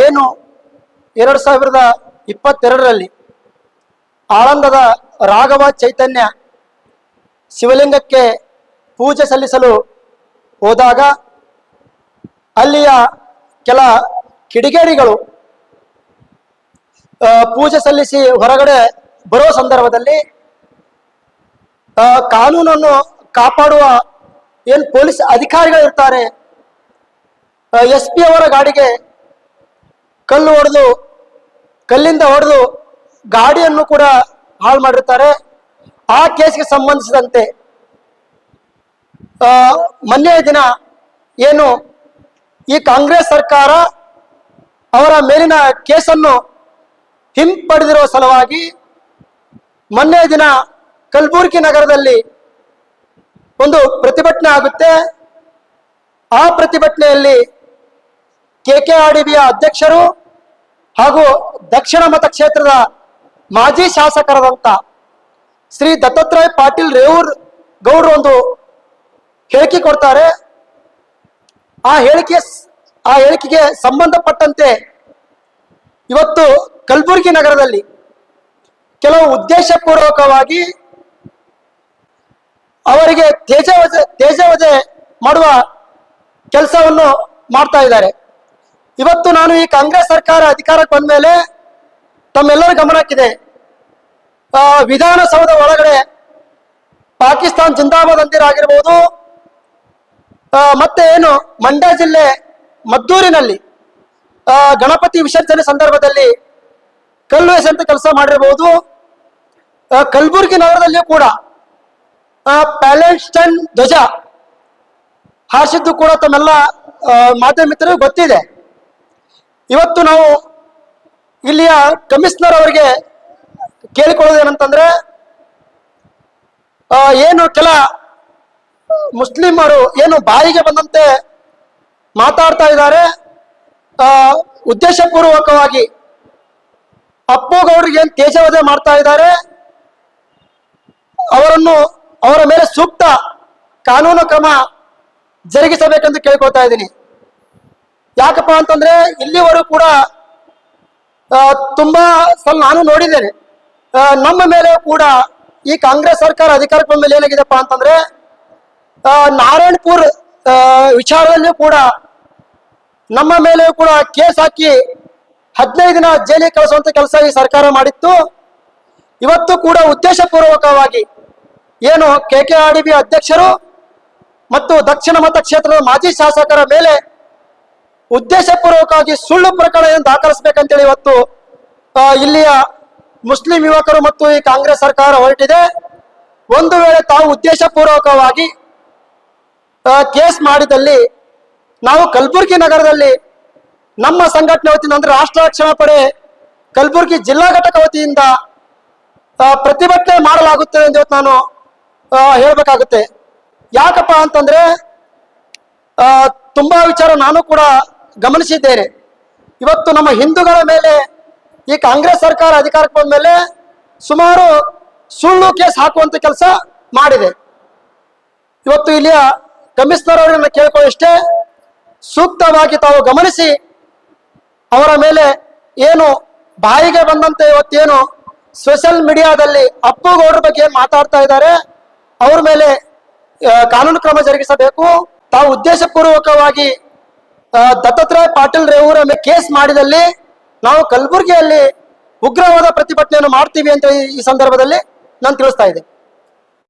ಏನು 2022ರಲ್ಲಿ ಆಳಂದದ ರಾಘವ ಚೈತನ್ಯ ಶಿವಲಿಂಗಕ್ಕೆ ಪೂಜೆ ಸಲ್ಲಿಸಲು ಹೋದಾಗ ಅಲ್ಲಿಯ ಕೆಲ ಕಿಡಿಗೇಡಿಗಳು ಪೂಜೆ ಸಲ್ಲಿಸಿ ಹೊರಗಡೆ ಬರೋ ಸಂದರ್ಭದಲ್ಲಿ ಕಾನೂನನ್ನು ಕಾಪಾಡುವ ಏನು ಪೊಲೀಸ್ ಅಧಿಕಾರಿಗಳು ಇರ್ತಾರೆ, SP ಅವರ ಗಾಡಿಗೆ ಕಲ್ಲಿಂದ ಹೊಡೆದು ಗಾಡಿಯನ್ನು ಕೂಡ ಹಾಳು ಮಾಡಿರ್ತಾರೆ. ಆ ಕೇಸ್ಗೆ ಸಂಬಂಧಿಸಿದಂತೆ ಮೊನ್ನೆ ದಿನ ಏನು ಈ ಕಾಂಗ್ರೆಸ್ ಸರ್ಕಾರ ಅವರ ಮೇಲಿನ ಕೇಸನ್ನು ಹಿಂಪಡೆದಿರುವ ಸಲುವಾಗಿ ಮೊನ್ನೆ ದಿನ ಕಲಬುರಗಿ ನಗರದಲ್ಲಿ ಒಂದು ಪ್ರತಿಭಟನೆ ಆಗುತ್ತೆ. ಆ ಪ್ರತಿಭಟನೆಯಲ್ಲಿ KKRDBಯ ಅಧ್ಯಕ್ಷರು ಹಾಗೂ ದಕ್ಷಿಣ ಮತಕ್ಷೇತ್ರದ ಮಾಜಿ ಶಾಸಕರಾದಂಥ ಶ್ರೀ ದತ್ತಾತ್ರೇಯ ಪಾಟೀಲ್ ರೇವೂರ್ ಗೌಡ್ರು ಒಂದು ಹೇಳಿಕೆ ಕೊಡ್ತಾರೆ. ಆ ಹೇಳಿಕೆಗೆ ಸಂಬಂಧಪಟ್ಟಂತೆ ಇವತ್ತು ಕಲಬುರಗಿ ನಗರದಲ್ಲಿ ಕೆಲವು ಉದ್ದೇಶಪೂರ್ವಕವಾಗಿ ಅವರಿಗೆ ತೇಜವಧೆ ಮಾಡುವ ಕೆಲಸವನ್ನು ಮಾಡ್ತಾ ಇದ್ದಾರೆ. ಇವತ್ತು ನಾನು ಈ ಕಾಂಗ್ರೆಸ್ ಸರ್ಕಾರ ಅಧಿಕಾರಕ್ಕೆ ಬಂದ ಮೇಲೆ ತಮ್ಮೆಲ್ಲರ ಗಮನಕ್ಕಿದೆ, ವಿಧಾನಸೌಧ ಒಳಗಡೆ ಪಾಕಿಸ್ತಾನ್ ಜಿಂದಾಬಾದ್ ಅಂದಿರಾಗಿರ್ಬೋದು, ಮತ್ತೆ ಏನು ಮಂಡ್ಯ ಜಿಲ್ಲೆ ಮದ್ದೂರಿನಲ್ಲಿ ಗಣಪತಿ ವಿಸರ್ಜನೆ ಸಂದರ್ಭದಲ್ಲಿ ಕಲ್ಲು ಎಸೆಂತ ಕೆಲಸ ಮಾಡಿರಬಹುದು. ಕಲಬುರಗಿ ನಗರದಲ್ಲಿಯೂ ಕೂಡ ಪ್ಯಾಲೆಸ್ಟೈನ್ ಧ್ವಜ ಹಾರಿಸಿದ್ದು ಕೂಡ ತಮ್ಮೆಲ್ಲ ಮಾಧ್ಯಮ ಮಿತ್ರರಿಗೆ ಗೊತ್ತಿದೆ. ಇವತ್ತು ನಾವು ಇಲ್ಲಿಯ ಕಮಿಷನರ್ ಅವರಿಗೆ ಕೇಳಿಕೊಳ್ಳೋದೇನಂತಂದ್ರೆ, ಏನು ಕೆಲ ಮುಸ್ಲಿಮರು ಏನು ಬಾಯಿಗೆ ಬಂದಂತೆ ಮಾತಾಡ್ತಾ ಇದ್ದಾರೆ, ಉದ್ದೇಶಪೂರ್ವಕವಾಗಿ ಅಪ್ಪುಗೌಡರಿಗೆ ಏನು ತೇಜವಧೆ ಮಾಡ್ತಾ ಇದ್ದಾರೆ, ಅವರ ಮೇಲೆ ಸೂಕ್ತ ಕಾನೂನು ಕ್ರಮ ಜರುಗಿಸಬೇಕೆಂದು ಕೇಳ್ಕೊಳ್ತಾ ಇದ್ದೀನಿ. ಯಾಕಪ್ಪ ಅಂತಂದ್ರೆ ಇಲ್ಲಿವರೆಗೂ ಕೂಡ ತುಂಬಾ ಸಲ ನಾನು ನೋಡಿದ್ದೇನೆ, ನಮ್ಮ ಮೇಲೆ ಕೂಡ ಈ ಕಾಂಗ್ರೆಸ್ ಸರ್ಕಾರ ಅಧಿಕಾರಕ್ಕೆ ಬಂದ ಮೇಲೆ ಏನಾಗಿದೆಪ್ಪ ಅಂತಂದ್ರೆ ನಾರಾಯಣಪುರ ವಿಚಾರದಲ್ಲಿಯೂ ಕೂಡ ನಮ್ಮ ಮೇಲೆ ಕೂಡ ಕೇಸ್ ಹಾಕಿ 15 ದಿನ ಜೈಲಿಗೆ ಕಳಿಸುವಂತ ಕೆಲಸ ಈ ಸರ್ಕಾರ ಮಾಡಿತ್ತು. ಇವತ್ತು ಕೂಡ ಉದ್ದೇಶಪೂರ್ವಕವಾಗಿ ಏನು KKRDB ಅಧ್ಯಕ್ಷರು ಮತ್ತು ದಕ್ಷಿಣ ಮತಕ್ಷೇತ್ರದ ಮಾಜಿ ಶಾಸಕರ ಮೇಲೆ ಉದ್ದೇಶಪೂರ್ವಕವಾಗಿ ಸುಳ್ಳು ಪ್ರಕರಣವನ್ನು ದಾಖಲಿಸಬೇಕಂತೇಳಿ ಇವತ್ತು ಇಲ್ಲಿಯ ಮುಸ್ಲಿಂ ಯುವಕರು ಮತ್ತು ಈ ಕಾಂಗ್ರೆಸ್ ಸರ್ಕಾರ ಹೊರಟಿದೆ. ಒಂದು ವೇಳೆ ತಾವು ಉದ್ದೇಶಪೂರ್ವಕವಾಗಿ ಕೇಸ್ ಮಾಡಿದಲ್ಲಿ ನಾವು ಕಲಬುರಗಿ ನಗರದಲ್ಲಿ ನಮ್ಮ ಸಂಘಟನೆ ವತಿಯಿಂದ ಅಂದ್ರೆ ರಾಷ್ಟ್ರ ರಕ್ಷಣಾ ಪಡೆ ಕಲಬುರಗಿ ಜಿಲ್ಲಾ ಘಟಕ ವತಿಯಿಂದ ಪ್ರತಿಭಟನೆ ಮಾಡಲಾಗುತ್ತದೆ ಎಂದು ನಾನು ಹೇಳಬೇಕಾಗುತ್ತೆ. ಯಾಕಪ್ಪ ಅಂತಂದ್ರೆ ತುಂಬಾ ವಿಚಾರ ನಾನು ಕೂಡ ಗಮನಿಸಿದ್ದೇನೆ. ಇವತ್ತು ನಮ್ಮ ಹಿಂದೂಗಳ ಮೇಲೆ ಈ ಕಾಂಗ್ರೆಸ್ ಸರ್ಕಾರ ಅಧಿಕಾರಕ್ಕೆ ಬಂದ ಮೇಲೆ ಸುಮಾರು ಸುಳ್ಳು ಕೇಸ್ ಹಾಕುವಂತ ಕೆಲಸ ಮಾಡಿದೆ. ಇವತ್ತು ಇಲ್ಲಿಯ ಕಮಿಷನರ್ ಅವರನ್ನ ಕೇಳ್ಕೊಳ್ಳಿಷ್ಟೇ, ಸೂಕ್ತವಾಗಿ ತಾವು ಗಮನಿಸಿ ಅವರ ಮೇಲೆ ಏನು ಬಾಯಿಗೆ ಬಂದಂತೆ ಇವತ್ತೇನು ಸೋಷಿಯಲ್ ಮೀಡಿಯಾದಲ್ಲಿ ಅಪ್ಪುಗೌಡರ ಬಗ್ಗೆ ಮಾತಾಡ್ತಾ ಇದ್ದಾರೆ, ಅವ್ರ ಮೇಲೆ ಕಾನೂನು ಕ್ರಮ ಜರುಗಿಸಬೇಕು. ತಾವು ಉದ್ದೇಶಪೂರ್ವಕವಾಗಿ ದತ್ತಾತ್ರೇಯ ಪಾಟೀಲ್ ರೇವೂರ ಮೇಲೆ ಕೇಸ್ ಮಾಡಿದಲ್ಲಿ ನಾವು ಕಲಬುರಗಿಯಲ್ಲಿ ಉಗ್ರವಾದ ಪ್ರತಿಭಟನೆಯನ್ನು ಮಾಡ್ತೀವಿ ಅಂತ ಈ ಸಂದರ್ಭದಲ್ಲಿ ನಾನು ತಿಳಿಸ್ತಾ ಇದ್ದೆ.